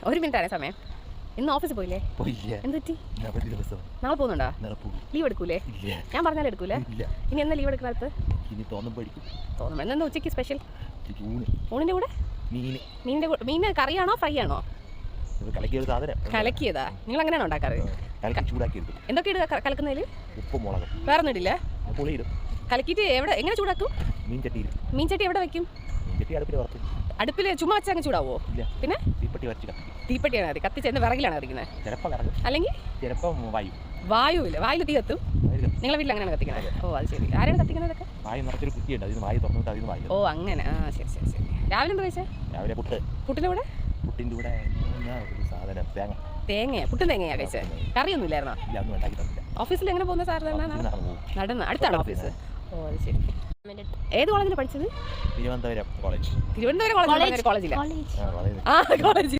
ഒരു മിനിറ്റ് സമയം. ഇന്ന് ഓഫീസിൽ പോയില്ലേ? എന്ത് പറ്റി? നാളെ പോകുന്നുണ്ടോ? ലീവ് എടുക്കൂലേ? ഞാൻ പറഞ്ഞാലും എടുക്കൂലേ? ഇനി എന്നാ ലീവ് എടുക്കണത്? തോന്നുമ്പോൾ എന്താ ഉച്ചയ്ക്ക് സ്പെഷ്യൽ? ഊണിൻ്റെ കൂടെ മീൻ കറിയാണോ ഫ്രൈ ആണോ? കലക്കിയതാ? നിങ്ങൾ അങ്ങനെയാണോ ഉണ്ടാക്കാറ്? എന്തൊക്കെ ഇടുക കലക്കുന്നതിൽ? വേറെ ഒന്നും ഇടില്ല? കലക്കിയിട്ട് എങ്ങനെ ചൂടാക്കും? മീൻ ചട്ടി എവിടെ വെക്കും? അടുപ്പിൽ ചുമ്മാ വെച്ചാൽ അങ്ങ് ചൂടാവോ? പിന്നെ തീപ്പെട്ടിയാണ് അത് കത്തിച്ച് വിറകിലാണ് കത്തിക്കുന്നത്? അല്ലെങ്കിൽ വായുവില്ല? വായിൽ തീ കത്തും? നിങ്ങളെ വീട്ടിൽ അങ്ങനെയാണ് കത്തിക്കുന്നത്? ഓ അത് ശരി. ആരാണ് കത്തിക്കുന്നതൊക്കെ? ഓ അങ്ങനെ. ആ ശരി ശരി ശരി. രാവിലെ എന്താ കഴിച്ചേ? പുട്ടിൻ്റെ കൂടെ തേങ്ങയാ? പുട്ടും തേങ്ങയാ കഴിച്ചത്? കറിയൊന്നും ഇല്ലായിരുന്നോ? ഓഫീസിൽ എങ്ങനെ പോകുന്ന സാധാരണ? നടന്ന്? അടുത്താണോ ഓഫീസ്? ഓ അത് ശരി. ഏത് കോളേജിലാണ് പഠിച്ചത്? തിരുവനന്തപുരം കോളേജിലാണ്. ആ കോളേജ്